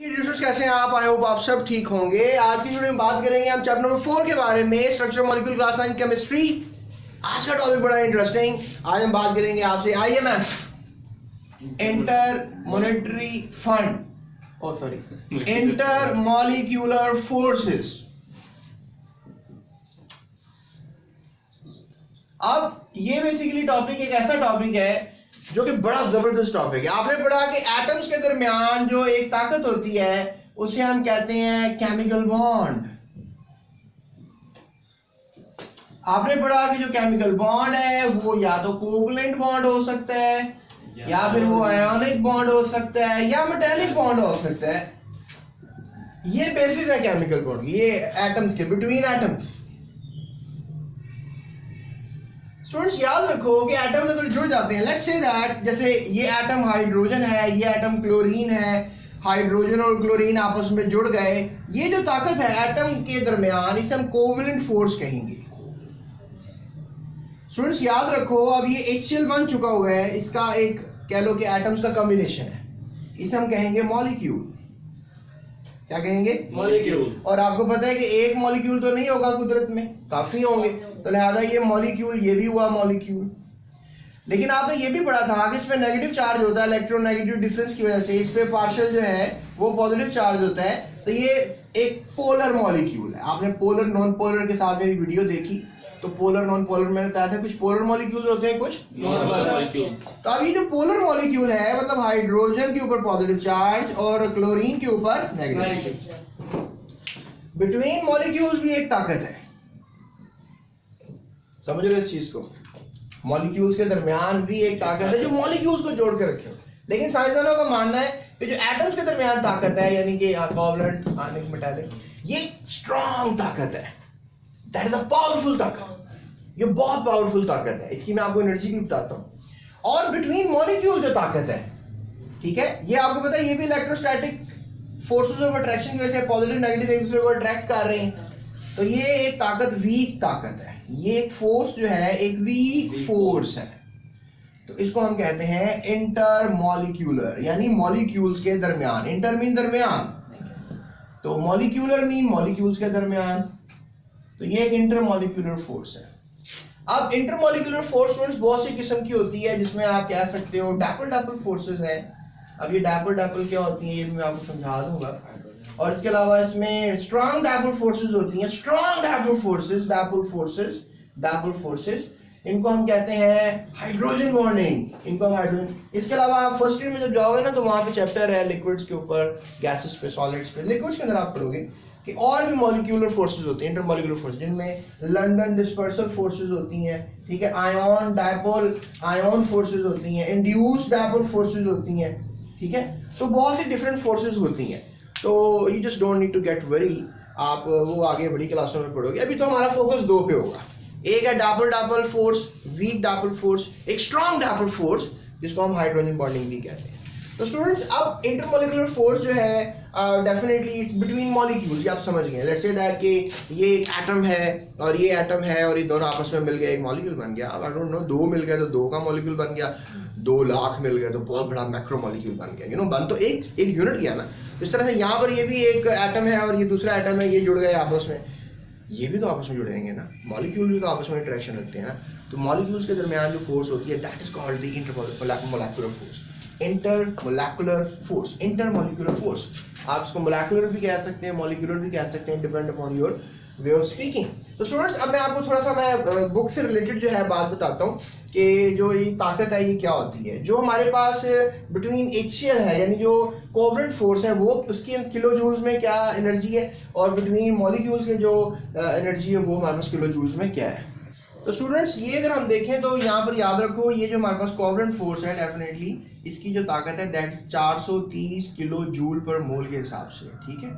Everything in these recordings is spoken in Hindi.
यूजर्स कैसे हैं आप? आई होप आप सब ठीक होंगे। आज की वीडियो में बात करेंगे हम चैप्टर नंबर 4 के बारे में, स्ट्रक्चर मॉलिक्यूल क्लास 9 केमिस्ट्री। आज का टॉपिक बड़ा इंटरेस्टिंग। आज हम बात करेंगे आपसे IMF, inter monetary fund, inter molecular forces. अब ये बेसिकली टॉपिक एक ऐसा टॉपिक है जो कि बड़ा जबरदस्त टॉपिक है। आपने पढ़ा कि एटम्स के दरमियान जो एक ताकत होती है उसे हम कहते हैं केमिकल बॉन्ड। आपने पढ़ा कि जो केमिकल बॉन्ड है वो या तो कोवलेंट बॉन्ड हो सकता है, या फिर वो आयोनिक बॉन्ड हो सकता है, या मेटेलिक बॉन्ड हो सकता है। ये बेसिस है केमिकल बॉन्ड, ये एटम्स के बिटवीन एटम्स। स्टूडेंट्स याद रखो कि एटम्स अगर जुड़ जाते हैं, लेट्स से दैट जैसे ये एटम हाइड्रोजन है, ये एटम क्लोरीन है, हाइड्रोजन और क्लोरीन आपस में जुड़ गए, ये जो ताकत है एटम के दरमियान इसे हम कोवेलेंट फोर्स कहेंगे। स्टूडेंट्स याद रखो अब ये HCl बन चुका हुआ है, इसका एक कह लो कि एटम्स का कॉम्बिनेशन है, इसे हम कहेंगे मॉलिक्यूल। क्या कहेंगे? मॉलिक्यूल। और आपको पता है कि एक मॉलिक्यूल तो नहीं होगा, कुदरत में काफी होंगे, तो लिहाजा ये मॉलिक्यूल, ये भी हुआ मॉलिक्यूल। लेकिन आपने ये भी पढ़ा था कि इसमें नेगेटिव चार्ज होता है, इलेक्ट्रोनेगेटिव डिफरेंस की वजह से इस पे पार्शियल जो है वो पॉजिटिव चार्ज होता है, तो ये एक पोलर मॉलिक्यूल है। आपने पोलर नॉन पोलर के साथ मेरी वीडियो देखी, तो पोलर नॉन पोलर मैंने बताया था, कुछ पोलर मॉलिक्यूल होते हैं, कुछ नॉन मॉलिक्यूल्स। तो अब ये जो पोलर मॉलिक्यूल है मतलब हाइड्रोजन के ऊपर पॉजिटिव चार्ज और क्लोरीन के ऊपर नेगेटिव। बिटवीन मॉलिक्यूल्स भी एक ताकत है, समझ रहे हो इस चीज को? मॉलिक्यूल्स के दरमियान भी एक ताकत है जो मॉलिक्यूल्स को जोड़ कर रखे हो। लेकिन साइंसदानों का मानना है कि जो एटम्स के दरमियान ताकत है, यानी कि कोवलेंट, आयनिक, मेटालिक, ये स्ट्रॉन्ग ताकत है। दैट इज अ पावरफुल ताकत, ये बहुत पावरफुल ताकत है। इसकी मैं आपको एनर्जी भी बताता हूं। और बिटवीन मॉलिक्यूल जो ताकत है, ठीक है, ये आपको पता है ये भी इलेक्ट्रोस्टैटिक फोर्सेस ऑफ अट्रैक्शन की वजह से पॉजिटिव नेगेटिव एक दूसरे को अट्रैक्ट कर रहे हैं, तो ये एक ताकत वीक ताकत है। ये एक फोर्स जो है एक वीक फोर्स है, तो इसको हम कहते हैं इंटर मॉलिक्यूलर, यानी मॉलिक्यूल्स के दरमियान। इंटर मीन दरमियान, तो मॉलिक्यूलर मीन मॉलिक्यूल्स के दरमियान, तो ये एक इंटर मॉलिक्यूलर फोर्स है। अब इंटर मॉलिक्यूलर फोर्स बहुत सी किस्म की होती है, जिसमें आप कह सकते हो डैपल फोर्सेस है। अब ये डैपल क्या होती है ये भी मैं आपको समझा दूंगा। और इसके अलावा इसमें स्ट्रॉन्ग डैपल फोर्सेस होती हैं। स्ट्रॉन्ग डैपल फोर्सेस इनको हम कहते हैं हाइड्रोजन बॉन्डिंग, इनको हम हाइड्रोजन। इसके अलावा आप फर्स्ट ईयर में जब जाओगे ना, तो वहां पे चैप्टर है लिक्विड्स के ऊपर, गैसेस पे, सॉलिड्स पे। लिक्विड्स के अंदर आप पढ़ोगे कि और भी मॉलिक्यूलर फोर्सेस होती हैं, इंटरमॉलिक्यूलर फोर्सेस, जिनमें लंडन डिस्पर्सल फोर्सेस होती हैं, ठीक है, आयन डायपोल आयन फोर्सेस होती हैं, इंड्यूस्ड डायपोल फोर्सेस होती हैं, ठीक है। तो बहुत सी डिफरेंट फोर्सेस होती हैं, तो you just don't need to get worry, आप वो आगे बड़ी क्लासों में पढ़ोगे। अभी तो हमारा फोकस दो पे होगा, एक है dipole force, weak dipole force, एक स्ट्रॉन्ग डायपोल फोर्स जिसको हम हाइड्रोजन बॉन्डिंग भी कहते हैं। तो स्टूडेंट्स अब इंटरमॉलिक्यूलर फोर्स जो है डेफिनेटली इट्स बिटवीन मॉलिक्यूल्स, ये आप समझ गए। लेट्स से दैट कि ये एक एटम है और ये एटम है और ये दोनों आपस में मिल गए एक मॉलिक्यूल बन गया। अब आई डोंट नो, दो मिल गए तो दो का मॉलिक्यूल बन गया, 2 लाख मिल गए तो बहुत बड़ा मैक्रो मॉलिक्यूल बन गया। बन तो एक यूनिट गया ना। इस तरह से यहाँ पर ये भी एक एटम है और ये दूसरा एटम है, ये जुड़ गए आपस में, ये भी तो आपस में जुड़ेंगे ना, मॉलिक्यूल भी तो आपस में इंटरेक्शन रखते हैं ना। तो मॉलिक्यूल्स के दरमियान जो फोर्स होती है that is called the intermolecular force. Intermolecular force, intermolecular force, आप इसको मोलिकुलर भी कह सकते हैं, मॉलिक्यूलर भी कह सकते हैं, depend upon your way of speaking. तो स्टूडेंट्स अब मैं आपको थोड़ा सा मैं बुक से रिलेटेड जो है बात बताता हूँ कि जो ये ताकत है ये क्या होती है। जो हमारे पास बिटवीन HCl है, यानी जो कोवलेंट फोर्स है, वो उसकी किलो जूल्स में क्या एनर्जी है, और बिटवीन मॉलिक्यूल्स के जो एनर्जी है वो हमारे पास किलो जूल्स में क्या है। तो स्टूडेंट्स ये अगर हम देखें तो यहाँ पर याद रखो, ये जो हमारे पास कोवलेंट फोर्स है डेफिनेटली इसकी जो ताकत है दैट 430 किलो जूल पर मोल के हिसाब से, ठीक है,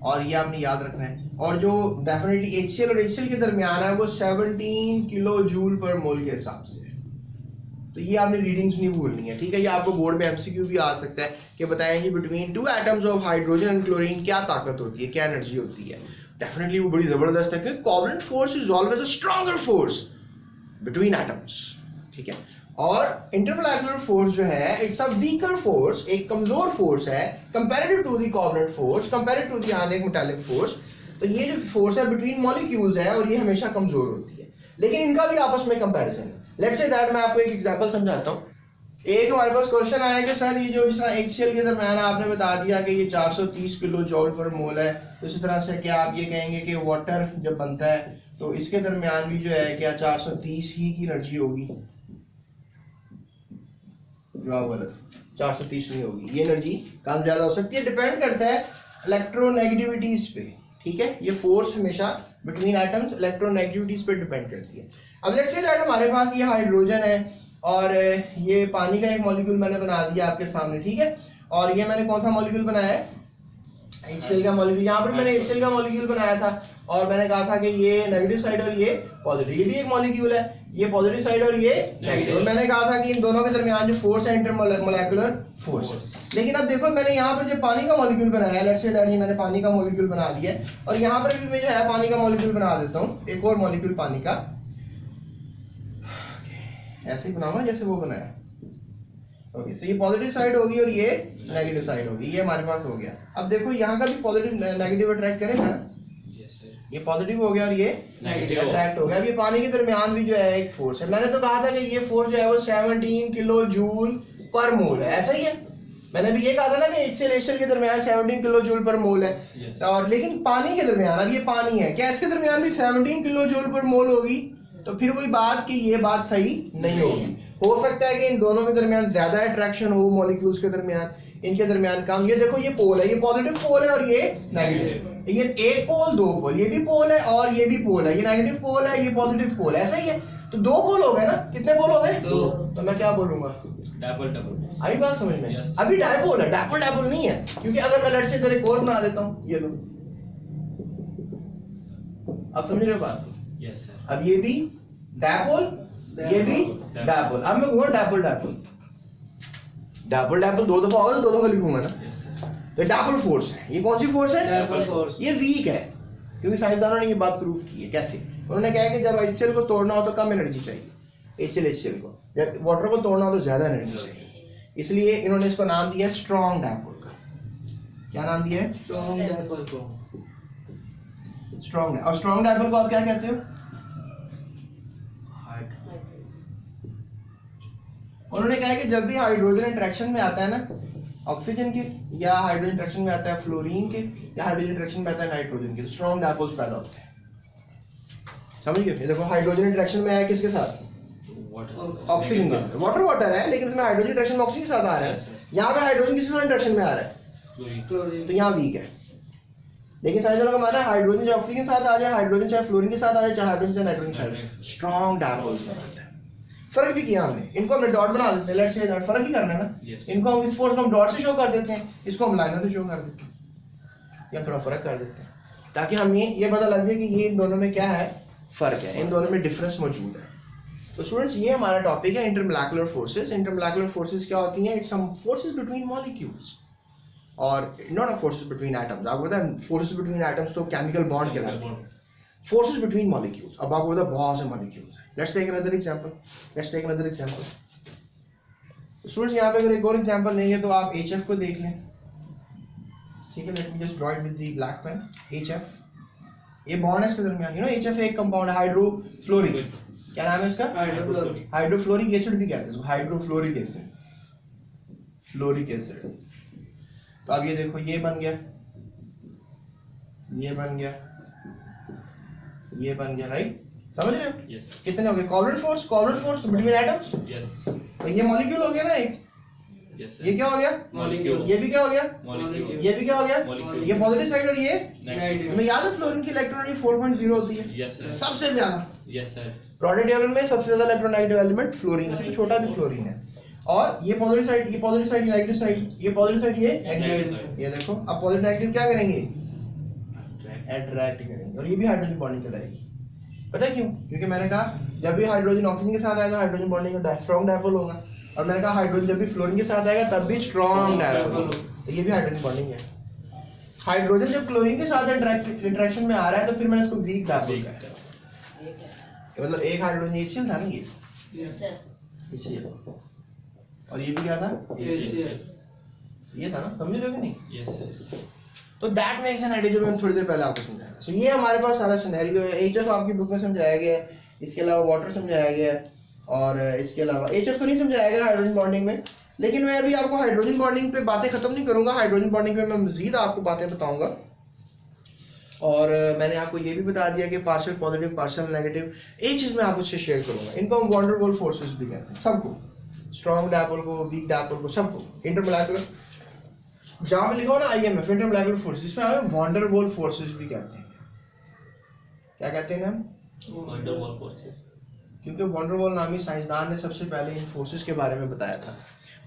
और ये आपने याद रखना है। और जो डेफिनेटली HCl और HCl के दरमियान है वो 17 किलो जूल पर मोल के हिसाब से। तो ये आपने रीडिंग्स नहीं भूलनी है, ठीक है। ये आपको बोर्ड में MCQ भी आ सकता है कि बताएंगे between 2 atoms of hydrogen and chlorine क्या ताकत होती है, क्या एनर्जी होती है। डेफिनेटली वो बड़ी जबरदस्त है, क्योंकि covalent force is always a stronger force between atoms, ठीक है। और इंटरमोलेकुलर फोर्स जो है इट्स अ वीकर फोर्स, एक कमजोर फोर्स है comparative to the covalent force, comparative to the ionic metallic force. तो ये जो फोर्स है बिटवीन मॉलिक्यूल्स है और ये हमेशा कमजोर होती है, लेकिन इनका भी आपस में कंपैरिजन है। लेट्स से दैट मैं आपको एक एग्जांपल समझाता हूँ। एक हमारे पास क्वेश्चन आया कि सर ये जो जिस तरह HCl के दरम्यान आपने बता दिया कि ये 430 किलो जॉल पर मोल है, तो इसी तरह से क्या आप ये कहेंगे कि वाटर जब बनता है तो इसके दरम्यान भी जो है क्या 430 ही की एनर्जी होगी? जवाब गलत, 430 नहीं होगी। ये एनर्जी कम ज्यादा हो सकती है, डिपेंड करता है इलेक्ट्रोनेगेटिविटीज पे। ठीक है, ये फोर्स हमेशा बिटवीन एटम्स इलेक्ट्रोनेगेटिविटीज पे डिपेंड करती है। अब लेट्स से दैट हमारे पास ये हाइड्रोजन है और ये पानी का एक मॉलिक्यूल मैंने बना दिया आपके सामने, ठीक है। और ये मैंने कौन सा मॉलिक्यूल बनाया है? HCl का मॉलिक्यूल। यहाँ पर मैंने HCl का मॉलिक्यूल बनाया था और मैंने कहा था कि ये नेगेटिव साइड और ये पॉजिटिव, ये भी एक मॉलिक्यूल है, ये पॉजिटिव साइड और ये नेगेटिव। और मैंने कहा था कि इन दोनों के दरमियान जो फोर्स है इंटरमोलेकुलर फोर्स है। लेकिन अब देखो मैंने यहाँ पर जो पानी का मॉलिक्यूल बनाया है, लेट्स से दैट मैंने पानी का मॉलिक्यूल बना दिया है और यहाँ पर भी मैं जो है पानी का मॉलिक्यूल बना देता हूँ, एक और मॉलिक्यूल पानी का, ऐसे ही बनाऊंगा जैसे वो बनाया। ओके, तो ये पॉजिटिव साइड होगी और ये नेगेटिव साइड होगी, ये हमारे पास हो गया। अब देखो यहाँ का भी पॉजिटिव नेगेटिव अट्रैक्ट करेगा ना, ये पॉजिटिव हो गया और ये नेगेटिव अट्रैक्ट हो गया। अब ये पानी के दरमियान भी जो है एक फोर्स है। मैंने तो कहा था कि ये फोर्स जो है वो 17 किलो जूल पर मोल है, ऐसा ही है। मैंने भी ये कहा था ना कि HCl के दरमियान 17 किलो जूल पर मोल है। और लेकिन पानी के दरमियान, अब ये पानी है, क्या इसके दरमियान भी 17 किलो जूल पर मोल होगी? तो फिर कोई बात कि ये बात सही नहीं होगी। हो सकता है कि इन दोनों के दरमियान ज्यादा अट्रैक्शन हो मॉलिक्यूल्स के दरमियान, इनके दरमियान कम। ये देखो ये पोल है, ये पॉजिटिव पोल है और ये नेगेटिव। ये एक पोल दो पोल, ये भी पोल है और ये भी पोल है, ये नेगेटिव पोल है, ये पॉजिटिव पोल है, ऐसा ही है। तो दो पोल हो गए ना, कितने पोल हो गए? दो। तो मैं क्या बोलूंगा? डायपोल। आई बात समझ में? अभी डायपोल है, डायपोल नहीं है, क्योंकि अगर मैं लेट्स से इधर एक और बना देता हूँ, ये लो, अब समझ रहे हो बात? Yes sir. अब ये भी डायपोल, ये भी डायपोल। अब मैं कहूँगा डायपोल दो दफा होगा तो दो दफा लिखूंगा ना। तो डायपोल फोर्स है। ये कौन सी फोर्स है? Dipole force. ये वीक है, क्योंकि साइंसदानों ने ये बात प्रूव की है। कैसे? उन्होंने कहा कि जब HCl को तोड़ना हो तो कम एनर्जी चाहिए, HCl को, जब वाटर को तोड़ना हो तो ज्यादा एनर्जी चाहिए, इसलिए इन्होंने इसको नाम दिया स्ट्रॉन्ग डायपोल का। क्या नाम दिया है? स्ट्रॉन्ग डायपोल को। स्ट्रॉन्ग। और स्ट्रॉन्ग डायपोल को आप क्या कहते हो? उन्होंने कहा कि जब भी हाइड्रोजन इंटरेक्शन में आता है ना ऑक्सीजन के, या हाइड्रोजन इंटरेक्शन में आता है फ्लोरीन के, या हाइड्रोजन इंटरेक्शन में आता है नाइट्रोजन के, स्ट्रॉन्ग डायपोल्स पैदा होते हैं। समझ गए? देखो हाइड्रोजन इंटरेक्शन में आया किसके साथ? ऑक्सीजन के साथ। वाटर है, लेकिन इसमें हाइड्रोजन इंटरेक्शन में ऑक्सीजन के साथ आ रहा है। यहाँ पे हाइड्रोजन किसके साथ इंटरेक्शन में आ रहा है? तो यहाँ वीक है। लेकिन साइंसदानों का मानना है हाइड्रोजन चाहे ऑक्सीजन के साथ आ जाए, हाइड्रोजन चाहे फ्लोरीन के साथ आ जाए, चाहे हाइड्रोजन चाहे नाइट्रोजन के साथ, स्ट्रॉन्ग डायपोल्स बनाता है। फर्क भी किया हमने, इनको हमने डॉट बना देते हैं, लेट्स से दैट, फर्क ही करना है ना। इनको हम इस फोर्स को हम डॉट से शो कर देते हैं, इसको हम लाइनर से शो कर देते हैं, या थोड़ा फर्क कर देते हैं, ताकि हमें ये पता लग जाए कि ये इन दोनों में क्या है, फर्क है, इन दोनों में डिफरेंस मौजूद है। तो स्टूडेंट्स ये हमारा टॉपिक है इंटरमोलेकुलर फोर्सेस। इंटरमोलेकुलर फोर्सेस क्या होती हैं? It's some forces between molecules और not a forces between atoms. आपको पता है फोर्सेस बिटवीन एटम्स तो केमिकल बॉन्ड कहलाते हैं। फोर्सेस बिटवीन मॉलिक्यूल्स, अब आपको पता है बहुत से मॉलिक्यूल्स हैं। Let's take another example. Students यहाँ पे अगर एक और एग्जांपल लेंगे तो आप HF को देख लें, ठीक है। Let me just draw it with the black pen. HF, ये बॉन्ड है इसके दरमियान, यू नो HF एक कंपाउंड है, हाइड्रोफ्लोरिक। क्या नाम है इसका? हाइड्रोफ्लोरिक एसिड भी कहते हैं इसको, हाइड्रोफ्लोरिक एसिड, फ्लोरिक एसिड। तो अब ये देखो, ये बन गया, ये बन गया, ये बन गया, राइट? समझ रहे हो? yes. कितने हो गए? Covalent force between atoms. yes. तो ये मॉलिक्यूल हो गया ना एक। yes, ये क्या हो गया? मॉलिक्यूल। ये भी क्या हो गया? मॉलिक्यूल। ये भी क्या हो गया? मॉलिक्यूल। ये पॉजिटिव साइड और ये नेगेटिव। हमें याद है फ्लोरीन की इलेक्ट्रॉन 4.0 होती है। yes, सबसे ज्यादा। Yes sir. प्रोडक्ट टेबल में सबसे ज्यादा इलेक्ट्रोनेगेटिव एलिमेंट फ्लोरीन है, छोटा भी फ्लोरीन है। और ये पॉजिटिव साइड, ये पॉजिटिव साइड, ये नेगेटिव साइड, ये पॉजिटिव साइड, ये नेगेटिव। ये देखो, अब पॉजिटिव नेगेटिव क्या करेंगे? अट्रैक्ट करेंगे, और ये भी हाइड्रोजन बॉन्डिंग चलाएगी। पता है क्यों? क्योंकि मैंने कहा जब भी हाइड्रोजन ऑक्सीजन के साथ आएगा हाइड्रोजन बॉन्डिंग का स्ट्रॉन्ग डायपोल होगा, और मैंने कहा हाइड्रोजन जब भी फ्लोरीन के साथ आएगा तब भी स्ट्रॉन्ग डायपोल होगा। तो ये भी हाइड्रोजन बॉन्डिंग है। हाइड्रोजन जब क्लोरीन के साथ इंटरेक्शन में आ रहा है तो फिर मैंने इसको वीक डायपोल कहा। मतलब एक हाइड्रोजन HCl था ना, HCl, और ये भी क्या था, HCl, ये था ना, समझ रहे हो कि नहीं? yes sir. तो दैट मेक्स एन आइडिया, जो मैंने थोड़ी देर पहले आपको समझाया। सो ये हमारे पास सारा सिनेरियो है। एचएफ आपकी बुक में समझाया गया है, इसके अलावा वाटर समझाया गया है, और इसके अलावा एचएफ तो नहीं समझाया गया हाइड्रोजन बॉन्डिंग में, लेकिन मैं अभी आपको हाइड्रोजन बॉन्डिंग पे बातें खत्म नहीं करूंगा। हाइड्रोजन बॉन्डिंग पे मैं मजीद आपको बातें बताऊंगा। और मैंने आपको ये भी बता दिया कि पार्शियल पॉजिटिव, पार्शियल नेगेटिव, एक चीज मैं आपसे शेयर करूंगा, इनको हम वॉन डेर वाल्स फोर्सेस भी कहते हैं, सबको, स्ट्रॉन्ग डायपोल को, वीक डायपोल को, सबको। इंटरमोलेकुलर, जहां पे लिखा हो ना IMF, इंटरमोलेकुलर फोर्सेस, इसमें हमें वॉन डेर वाल्स फोर्सेस भी कहते हैं। क्या कहते हैं हम? वॉन डेर वाल्स फोर्सेस, क्योंकि वॉन डेर वाल नामी साइंसदान ने सबसे पहले इन फोर्सेस के बारे में बताया था।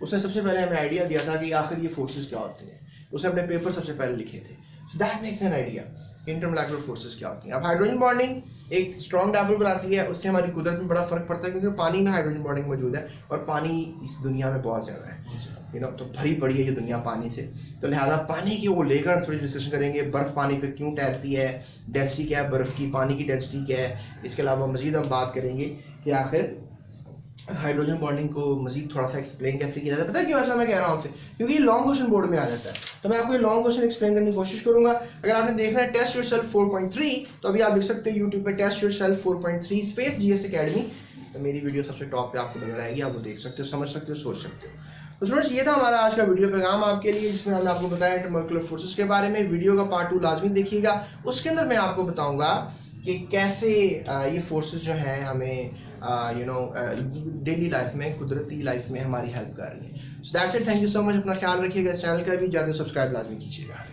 उसने सबसे पहले हमें आइडिया दिया था कि आखिर ये फोर्सेस क्या होती हैं। उसने अपने पेपर सबसे पहले लिखे थे। That makes an idea intermolecular forces क्या होती हैं। अब हाइड्रोजन बॉन्डिंग एक स्ट्रॉन्ग डायपोल बनाती है, उससे हमारी कुदरत में बड़ा फर्क पड़ता है, क्योंकि पानी में हाइड्रोजन बॉन्डिंग मौजूद है, और पानी इस दुनिया में बहुत ज़्यादा है, तो भरी पड़ी है ये दुनिया पानी से। तो लिहाजा पानी की वो लेकर थोड़ी डिस्कशन करेंगे। बर्फ़ पानी पे क्यों तैरती है, डेंसिटी क्या है बर्फ़ की, पानी की डेंसिटी क्या है। इसके अलावा मजीद हम बात करेंगे कि आखिर हाइड्रोजन बॉन्डिंग को मजीद थोड़ा सा एक्सप्लेन कैसे किया जाता है। पता है क्यों ऐसा मैं कह रहा हूँ आपसे? क्योंकि ये लॉन्ग क्वेश्चन बोर्ड में आ जाता है, तो मैं आपको ये लॉन्ग क्वेश्चन एक्सप्लेन करने की कोशिश करूंगा। अगर आपने देखना है टेस्ट योरसेल्फ 4.3, तो अभी आप देख सकते हैं यूट्यूब पे test yourself 4.3 space GS academy, तो मेरी वीडियो सबसे टॉप पे आपको नजर आएगी, आप वो देख सकते हो, समझ सकते हो, सोच सकते हो। तो स्टूडेंट्स, ये था हमारा आज का वीडियो पैगाम आपके लिए, जिसमें हमने आपको बताया इंटरमोलेकुलर फोर्सेस के बारे में। वीडियो का पार्ट 2 लाजमी देखिएगा, उसके अंदर मैं आपको बताऊंगा कि कैसे ये फोर्सेस जो हैं हमें डेली लाइफ में, कुदरती लाइफ में हमारी हेल्प कर रही है। So that's it, thank you so much. अपना ख्याल रखिएगा, इस चैनल का भी ज़्यादा सब्सक्राइब लाजमी कीजिएगा।